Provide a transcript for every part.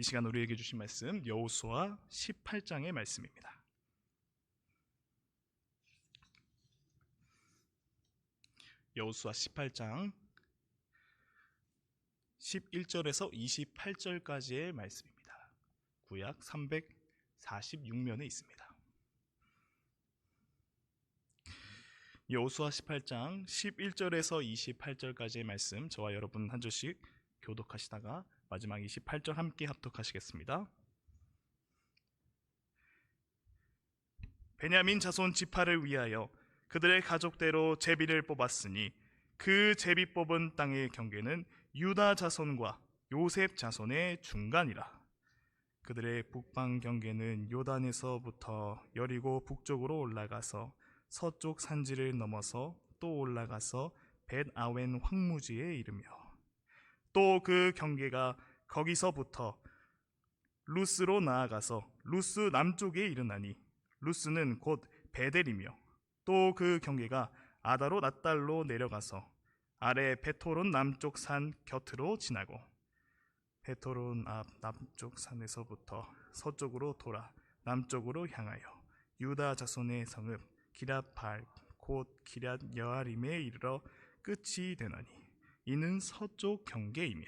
이 시간 우리에게 주신 말씀 여호수아 18장의 말씀입니다. 여호수아 18장 11절에서 28절까지의 말씀입니다. 구약 346면에 있습니다. 여호수아 18장 11절에서 28절까지의 말씀, 저와 여러분 한 절씩 교독하시다가 마지막 28절 함께 합독하시겠습니다. 베냐민 자손 지파를 위하여 그들의 가족대로 제비를 뽑았으니 그 제비 뽑은 땅의 경계는 유다 자손과 요셉 자손의 중간이라. 그들의 북방 경계는 요단에서부터 여리고 북쪽으로 올라가서 서쪽 산지를 넘어서 또 올라가서 벳아웬 황무지에 이르며 또 그 경계가 거기서부터 루스로 나아가서 루스 남쪽에 이르나니 루스는 곧 베델이며 또 그 경계가 아다로 낫달로 내려가서 아래 베토론 남쪽 산 곁으로 지나고 베토론 앞 남쪽 산에서부터 서쪽으로 돌아 남쪽으로 향하여 유다 자손의 성읍 기랏발 곧 기랏 여아림에 이르러 끝이 되나니 이는 서쪽 경계이며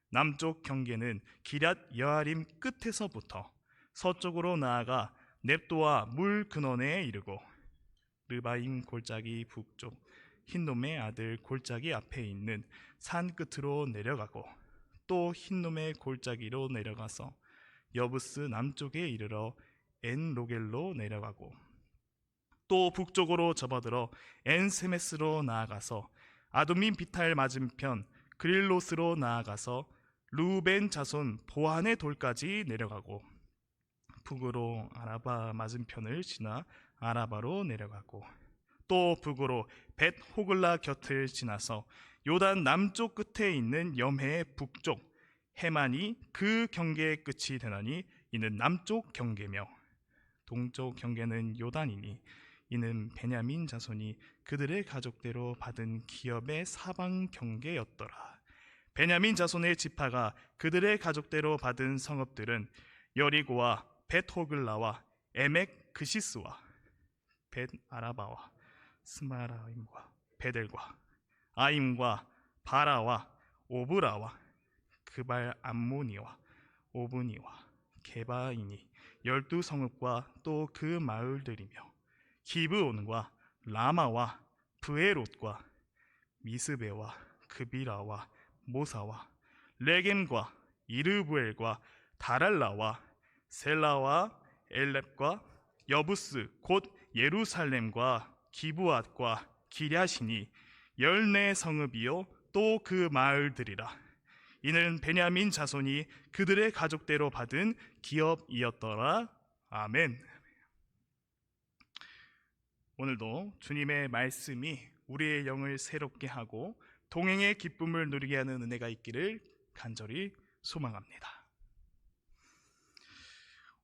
남쪽 경계는 기랏 여아림 끝에서부터 서쪽으로 나아가 넵도와 물 근원에 이르고 르바임 골짜기 북쪽 흰놈의 아들 골짜기 앞에 있는 산 끝으로 내려가고 또 흰놈의 골짜기로 내려가서 여부스 남쪽에 이르러 엔로겔로 내려가고 또 북쪽으로 접어들어 엔세메스로 나아가서 아둠민 비탈 맞은편 그릴로스로 나아가서 루벤 자손 보한의 돌까지 내려가고 북으로 아라바 맞은편을 지나 아라바로 내려가고 또 북으로 벳 호글라 곁을 지나서 요단 남쪽 끝에 있는 염해의 북쪽 해만이 그 경계의 끝이 되나니 이는 남쪽 경계며 동쪽 경계는 요단이니 이는 베냐민 자손이 그들의 가족대로 받은 기업의 사방 경계였더라. 베냐민 자손의 지파가 그들의 가족대로 받은 성읍들은 여리고와 벳호글라와 에멕 그시스와 벳 아라바와 스마라임과 베델과 아임과 바라와 오브라와 그발 암모니와 오브니와 게바이니 12성읍과 또 그 마을들이며 기브온과 라마와 브에롯과 미스베와 그비라와 모사와 레겜과 이르부엘과 다랄라와 셀라와 엘렙과 여부스 곧 예루살렘과 기브앗과 기랴시니 14성읍이요 또 그 마을들이라. 이는 베냐민 자손이 그들의 가족대로 받은 기업이었더라. 아멘. 오늘도 주님의 말씀이 우리의 영을 새롭게 하고 동행의 기쁨을 누리게 하는 은혜가 있기를 간절히 소망합니다.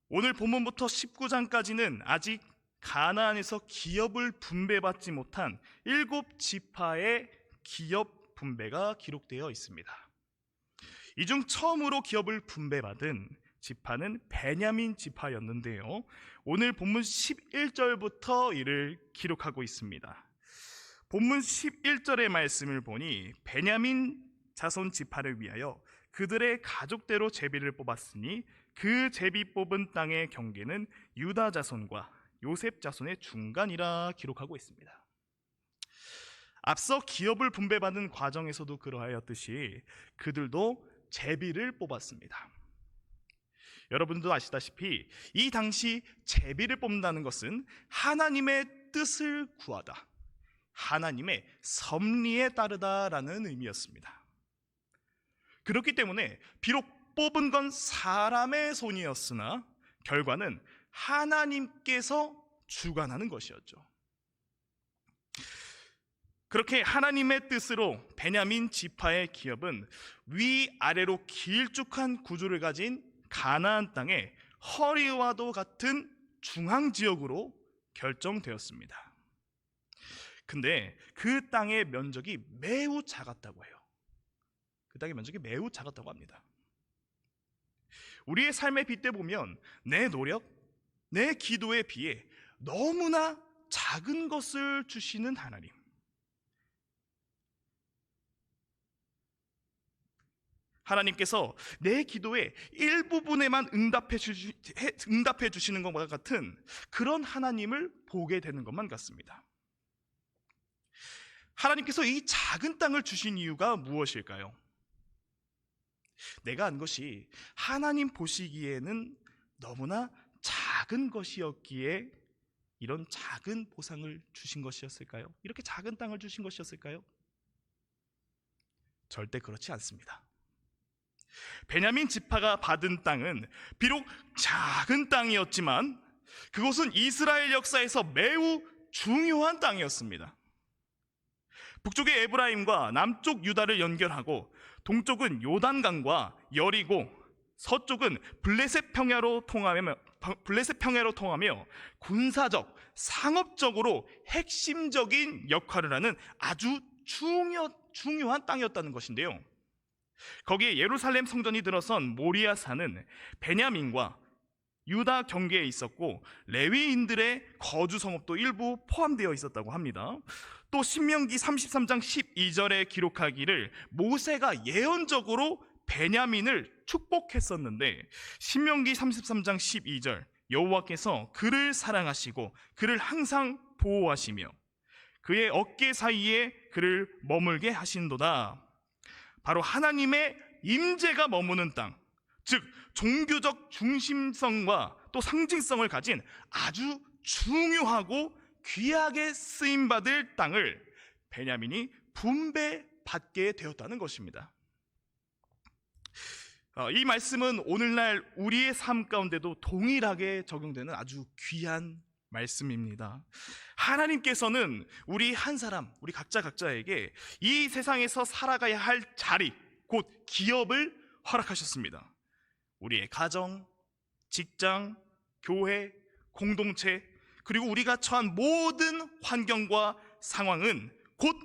오늘 본문부터 19장까지는 아직 가나안에서 기업을 분배받지 못한 7지파의 기업 분배가 기록되어 있습니다. 이 중 처음으로 기업을 분배받은 지파는 베냐민 지파였는데요, 오늘 본문 11절부터 이를 기록하고 있습니다. 본문 11절의 말씀을 보니 베냐민 자손 지파를 위하여 그들의 가족대로 제비를 뽑았으니 그 제비 뽑은 땅의 경계는 유다 자손과 요셉 자손의 중간이라 기록하고 있습니다. 앞서 기업을 분배받는 과정에서도 그러하였듯이 그들도 제비를 뽑았습니다. 여러분도 아시다시피 이 당시 제비를 뽑는다는 것은 하나님의 뜻을 구하다, 하나님의 섭리에 따르다라는 의미였습니다. 그렇기 때문에 비록 뽑은 건 사람의 손이었으나 결과는 하나님께서 주관하는 것이었죠. 그렇게 하나님의 뜻으로 베냐민 지파의 기업은 위아래로 길쭉한 구조를 가진 가나안 땅의 허리와도 같은 중앙지역으로 결정되었습니다. 근데 그 땅의 면적이 매우 작았다고 해요. 그 땅의 면적이 매우 작았다고 합니다. 우리의 삶에 빗대 보면 내 노력, 내 기도에 비해 너무나 작은 것을 주시는 하나님, 하나님께서 내 기도의 일부분에만 응답해 주시는 것과 같은 그런 하나님을 보게 되는 것만 같습니다. 하나님께서 이 작은 땅을 주신 이유가 무엇일까요? 내가 한 것이 하나님 보시기에는 너무나 작은 것이었기에 이런 작은 보상을 주신 것이었을까요? 이렇게 작은 땅을 주신 것이었을까요? 절대 그렇지 않습니다. 베냐민 지파가 받은 땅은 비록 작은 땅이었지만 그곳은 이스라엘 역사에서 매우 중요한 땅이었습니다. 북쪽의 에브라임과 남쪽 유다를 연결하고 동쪽은 요단강과 여리고, 서쪽은 블레셋 평야로 통하며 군사적, 상업적으로 핵심적인 역할을 하는 아주 중요한 땅이었다는 것인데요. 거기에 예루살렘 성전이 들어선 모리아 산은 베냐민과 유다 경계에 있었고 레위인들의 거주 성읍도 일부 포함되어 있었다고 합니다. 또 신명기 33장 12절에 기록하기를 모세가 예언적으로 베냐민을 축복했었는데, 신명기 33장 12절, 여호와께서 그를 사랑하시고 그를 항상 보호하시며 그의 어깨 사이에 그를 머물게 하신도다. 바로 하나님의 임재가 머무는 땅, 즉 종교적 중심성과 또 상징성을 가진 아주 중요하고 귀하게 쓰임받을 땅을 베냐민이 분배받게 되었다는 것입니다. 이 말씀은 오늘날 우리의 삶 가운데도 동일하게 적용되는 아주 귀한 말씀입니다. 하나님께서는 우리 한 사람, 우리 각자에게 이 세상에서 살아가야 할 자리, 곧 기업을 허락하셨습니다. 우리의 가정, 직장, 교회, 공동체, 그리고 우리가 처한 모든 환경과 상황은 곧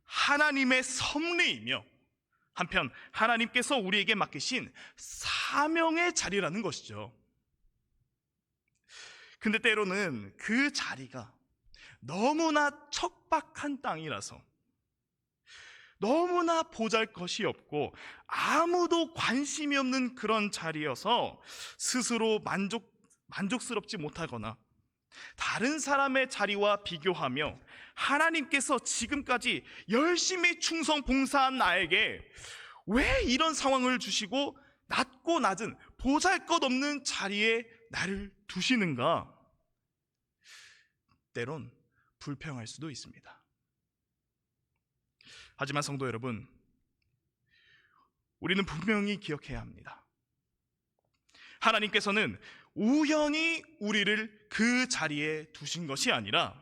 하나님의 섭리이며 한편 하나님께서 우리에게 맡기신 사명의 자리라는 것이죠. 근데 때로는 그 자리가 너무나 척박한 땅이라서, 너무나 보잘것이 없고 아무도 관심이 없는 그런 자리여서 스스로 만족스럽지 못하거나 다른 사람의 자리와 비교하며 하나님께서 지금까지 열심히 충성 봉사한 나에게 왜 이런 상황을 주시고 낮고 낮은 보잘것없는 자리에 나를 두시는가? 때론 불평할 수도 있습니다. 하지만 성도 여러분, 우리는 분명히 기억해야 합니다. 하나님께서는 우연히 우리를 그 자리에 두신 것이 아니라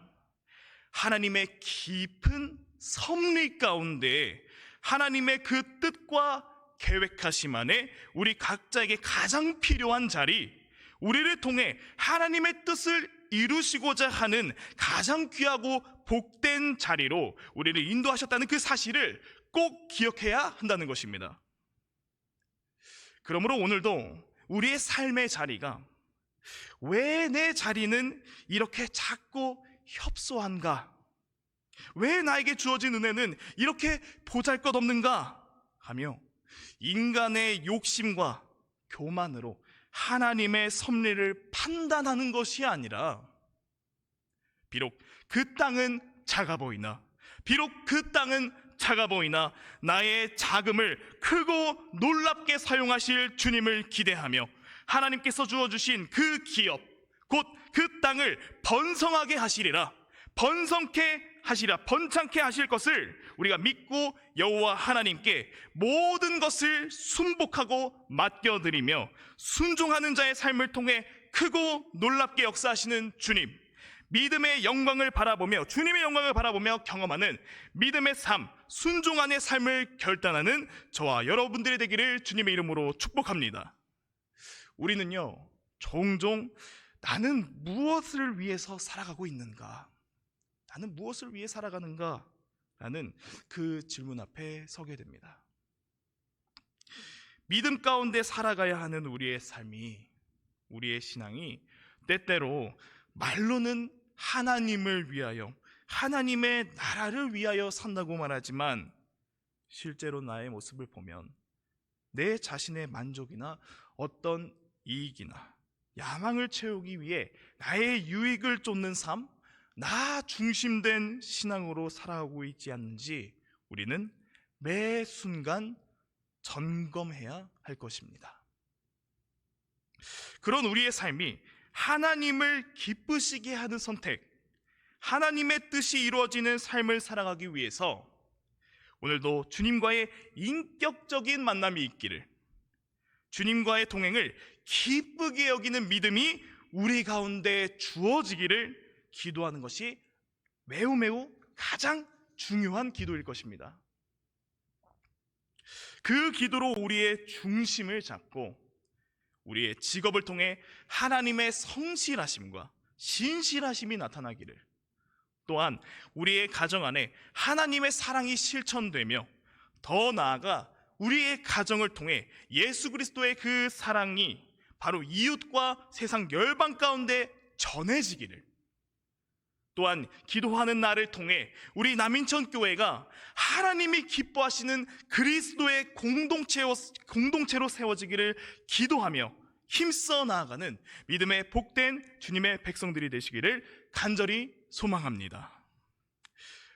하나님의 깊은 섭리 가운데 하나님의 그 뜻과 계획하심 안에 우리 각자에게 가장 필요한 자리, 우리를 통해 하나님의 뜻을 이루시고자 하는 가장 귀하고 복된 자리로 우리를 인도하셨다는 그 사실을 꼭 기억해야 한다는 것입니다. 그러므로 오늘도 우리의 삶의 자리가 왜 내 자리는 이렇게 작고 협소한가? 왜 나에게 주어진 은혜는 이렇게 보잘것없는가? 하며 인간의 욕심과 교만으로 하나님의 섭리를 판단하는 것이 아니라, 비록 그 땅은 작아 보이나 나의 자금을 크고 놀랍게 사용하실 주님을 기대하며 하나님께서 주어주신 그 기업, 곧 그 땅을 번성하게 하시리라, 번창케 하실 것을 우리가 믿고 여호와 하나님께 모든 것을 순복하고 맡겨드리며 순종하는 자의 삶을 통해 크고 놀랍게 역사하시는 주님, 믿음의 영광을 바라보며, 주님의 영광을 바라보며 경험하는 믿음의 삶, 순종 안의 삶을 결단하는 저와 여러분들이 되기를 주님의 이름으로 축복합니다. 우리는요, 종종 나는 무엇을 위해서 살아가고 있는가? 나는 무엇을 위해 살아가는가? 라는 그 질문 앞에 서게 됩니다. 믿음 가운데 살아가야 하는 우리의 삶이, 우리의 신앙이 때때로 말로는 하나님을 위하여, 하나님의 나라를 위하여 산다고 말하지만 실제로 나의 모습을 보면 내 자신의 만족이나 어떤 이익이나 야망을 채우기 위해 나의 유익을 쫓는 삶, 나 중심된 신앙으로 살아가고 있지 않는지 우리는 매 순간 점검해야 할 것입니다. 그런 우리의 삶이 하나님을 기쁘시게 하는 선택, 하나님의 뜻이 이루어지는 삶을 살아가기 위해서 오늘도 주님과의 인격적인 만남이 있기를, 주님과의 동행을 기쁘게 여기는 믿음이 우리 가운데 주어지기를 기도하는 것이 매우 가장 중요한 기도일 것입니다. 그 기도로 우리의 중심을 잡고 우리의 직업을 통해 하나님의 성실하심과 신실하심이 나타나기를, 또한 우리의 가정 안에 하나님의 사랑이 실천되며 더 나아가 우리의 가정을 통해 예수 그리스도의 그 사랑이 바로 이웃과 세상 열방 가운데 전해지기를, 또한 기도하는 나를 통해 우리 남인천 교회가 하나님이 기뻐하시는 그리스도의 공동체로 세워지기를 기도하며 힘써 나아가는 믿음의 복된 주님의 백성들이 되시기를 간절히 소망합니다.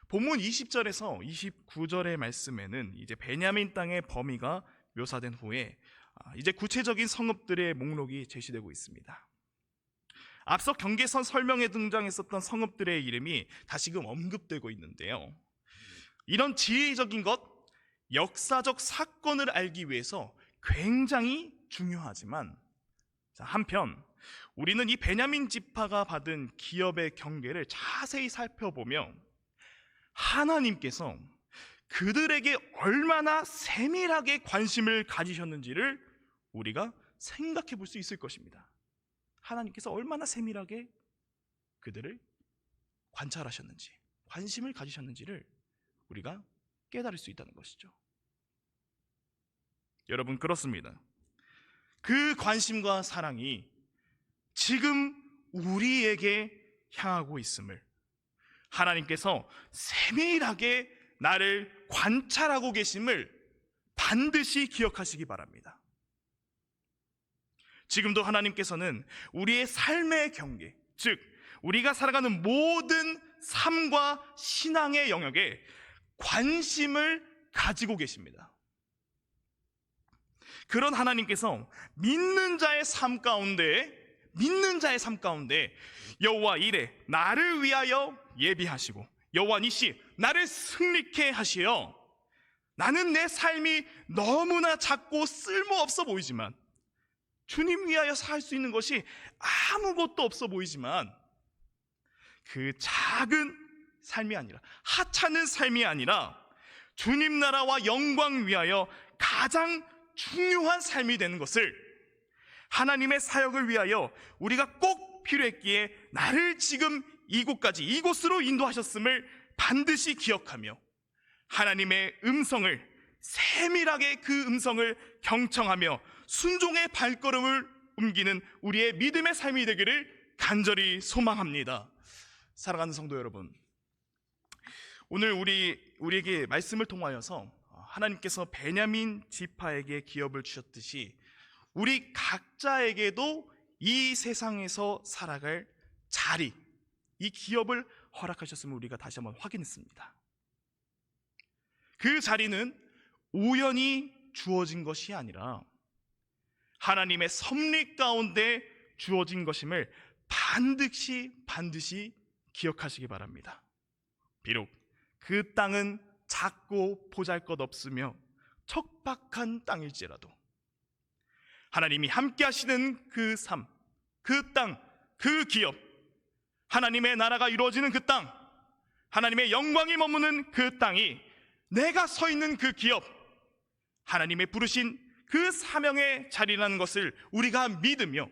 본문 20절에서 29절의 말씀에는 이제 베냐민 땅의 범위가 묘사된 후에 이제 구체적인 성읍들의 목록이 제시되고 있습니다. 앞서 경계선 설명에 등장했었던 성읍들의 이름이 다시금 언급되고 있는데요, 이런 지리적인 것, 역사적 사건을 알기 위해서 굉장히 중요하지만 한편 우리는 이 베냐민 지파가 받은 기업의 경계를 자세히 살펴보면 하나님께서 그들에게 얼마나 세밀하게 관심을 가지셨는지를 우리가 생각해 볼 수 있을 것입니다. 하나님께서 얼마나 세밀하게 그들을 관찰하셨는지, 관심을 가지셨는지를 우리가 깨달을 수 있다는 것이죠. 여러분, 그렇습니다. 그 관심과 사랑이 지금 우리에게 향하고 있음을 하나님께서 세밀하게 나를 관찰하고 계심을 반드시 기억하시기 바랍니다. 지금도 하나님께서는 우리의 삶의 경계, 즉 우리가 살아가는 모든 삶과 신앙의 영역에 관심을 가지고 계십니다. 그런 하나님께서 믿는 자의 삶 가운데 여호와 이레 나를 위하여 예비하시고 여호와 니시 나를 승리케 하시어, 나는 내 삶이 너무나 작고 쓸모없어 보이지만, 주님 위하여 살 수 있는 것이 아무것도 없어 보이지만, 그 작은 삶이 아니라, 하찮은 삶이 아니라 주님 나라와 영광 위하여 가장 중요한 삶이 되는 것을, 하나님의 사역을 위하여 우리가 꼭 필요했기에 나를 지금 이곳으로 인도하셨음을 반드시 기억하며 하나님의 음성을, 세밀하게 그 음성을 경청하며 순종의 발걸음을 옮기는 우리의 믿음의 삶이 되기를 간절히 소망합니다. 사랑하는 성도 여러분, 오늘 우리에게 말씀을 통하여서 하나님께서 베냐민 지파에게 기업을 주셨듯이 우리 각자에게도 이 세상에서 살아갈 자리, 이 기업을 허락하셨음을 우리가 다시 한번 확인했습니다. 그 자리는 우연히 주어진 것이 아니라 하나님의 섭리 가운데 주어진 것임을 반드시 기억하시기 바랍니다. 비록 그 땅은 작고 보잘것없으며 척박한 땅일지라도 하나님이 함께 하시는 그 삶, 그 땅, 그 기업, 하나님의 나라가 이루어지는 그 땅, 하나님의 영광이 머무는 그 땅이, 내가 서 있는 그 기업, 하나님의 부르신 그 사명의 자리라는 것을 우리가 믿으며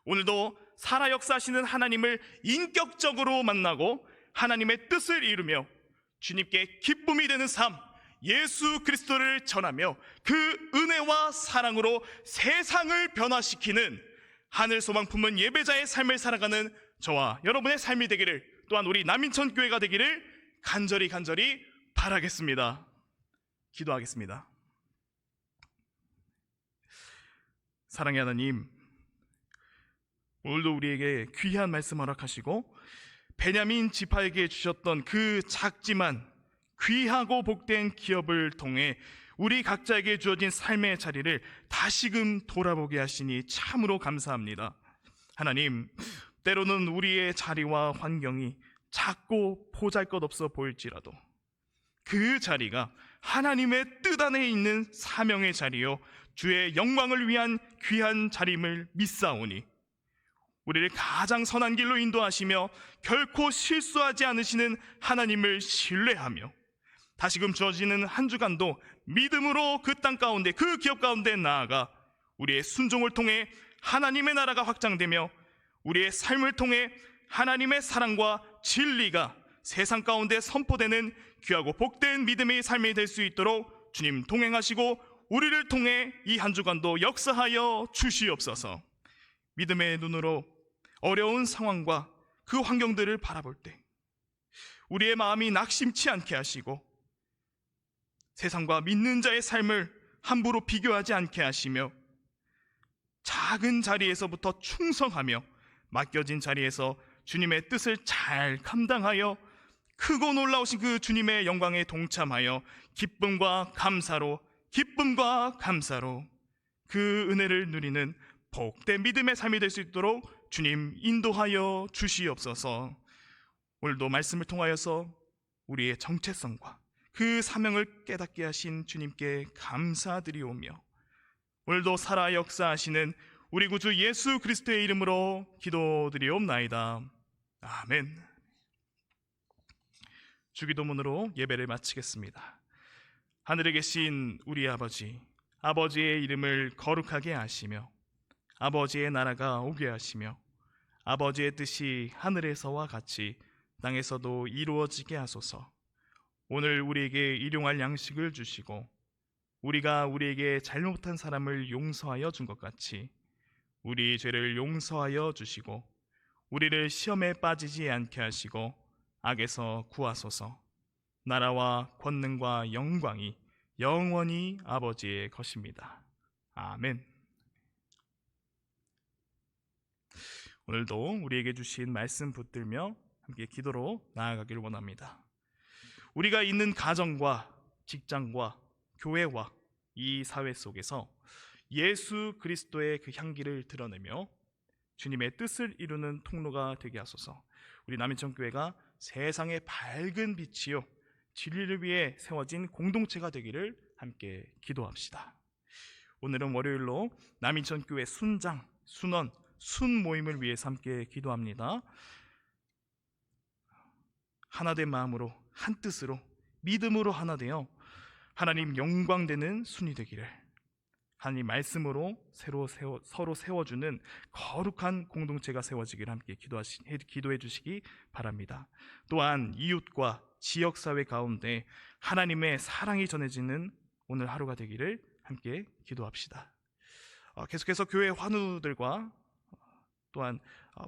오늘도 살아 역사하시는 하나님을 인격적으로 만나고 하나님의 뜻을 이루며 주님께 기쁨이 되는 삶, 예수 그리스도를 전하며 그 은혜와 사랑으로 세상을 변화시키는 하늘 소망 품은 예배자의 삶을 살아가는 저와 여러분의 삶이 되기를, 또한 우리 남인천 교회가 되기를 간절히 바라겠습니다. 기도하겠습니다. 사랑의 하나님, 오늘도 우리에게 귀한 말씀 허락하시고 베냐민 지파에게 주셨던 그 작지만 귀하고 복된 기업을 통해 우리 각자에게 주어진 삶의 자리를 다시금 돌아보게 하시니 참으로 감사합니다. 하나님, 때로는 우리의 자리와 환경이 작고 보잘것없어 보일지라도 그 자리가 하나님의 뜻 안에 있는 사명의 자리요 주의 영광을 위한 귀한 자리임을 믿사오니 우리를 가장 선한 길로 인도하시며 결코 실수하지 않으시는 하나님을 신뢰하며 다시금 주어지는 한 주간도 믿음으로 그 땅 가운데, 그 기업 가운데 나아가 우리의 순종을 통해 하나님의 나라가 확장되며 우리의 삶을 통해 하나님의 사랑과 진리가 세상 가운데 선포되는 귀하고 복된 믿음의 삶이 될 수 있도록 주님 동행하시고 우리를 통해 이 한 주간도 역사하여 주시옵소서. 믿음의 눈으로 어려운 상황과 그 환경들을 바라볼 때 우리의 마음이 낙심치 않게 하시고 세상과 믿는 자의 삶을 함부로 비교하지 않게 하시며 작은 자리에서부터 충성하며 맡겨진 자리에서 주님의 뜻을 잘 감당하여 크고 놀라우신 그 주님의 영광에 동참하여 기쁨과 감사로 그 은혜를 누리는 복된 믿음의 삶이 될 수 있도록 주님 인도하여 주시옵소서. 오늘도 말씀을 통하여서 우리의 정체성과 그 사명을 깨닫게 하신 주님께 감사드리오며 오늘도 살아 역사하시는 우리 구주 예수 그리스도의 이름으로 기도드리옵나이다. 아멘. 주기도문으로 예배를 마치겠습니다. 하늘에 계신 우리 아버지, 아버지의 이름을 거룩하게 하시며 아버지의 나라가 오게 하시며 아버지의 뜻이 하늘에서와 같이 땅에서도 이루어지게 하소서. 오늘 우리에게 일용할 양식을 주시고 우리가 우리에게 잘못한 사람을 용서하여 준 것 같이 우리 죄를 용서하여 주시고 우리를 시험에 빠지지 않게 하시고 악에서 구하소서. 나라와 권능과 영광이 영원히 아버지의 것입니다. 아멘. 오늘도 우리에게 주신 말씀 붙들며 함께 기도로 나아가기를 원합니다. 우리가 있는 가정과 직장과 교회와 이 사회 속에서 예수 그리스도의 그 향기를 드러내며 주님의 뜻을 이루는 통로가 되게 하소서. 우리 남인천교회가 세상의 밝은 빛이요 진리를 위해 세워진 공동체가 되기를 함께 기도합시다. 오늘은 월요일로 남인천교회 순장, 순원, 순모임을 위해서 함께 기도합니다. 하나된 마음으로 한 뜻으로 믿음으로 하나 되어 하나님 영광되는 순이 되기를, 하나님 말씀으로 서로 세워주는 거룩한 공동체가 세워지기를 함께 기도해 주시기 바랍니다. 또한 이웃과 지역사회 가운데 하나님의 사랑이 전해지는 오늘 하루가 되기를 함께 기도합시다. 계속해서 교회 환우들과 또한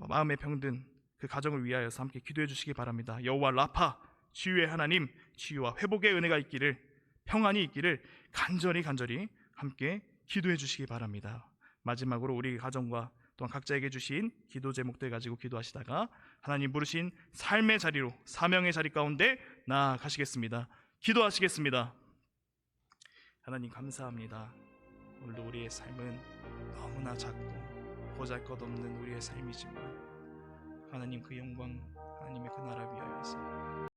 마음에 병든 그 가정을 위하여서 함께 기도해 주시기 바랍니다. 여호와 라파, 치유의 하나님, 치유와 회복의 은혜가 있기를, 평안이 있기를 간절히 함께 기도해 주시기 바랍니다. 마지막으로 우리 가정과 또한 각자에게 주신 기도 제목들 가지고 기도하시다가 하나님 부르신 삶의 자리로, 사명의 자리 가운데 나아가시겠습니다. 기도하시겠습니다. 하나님 감사합니다. 오늘도 우리의 삶은 너무나 작고 보잘것없는 우리의 삶이지만 하나님 그 영광, 하나님의 그 나라 위하여서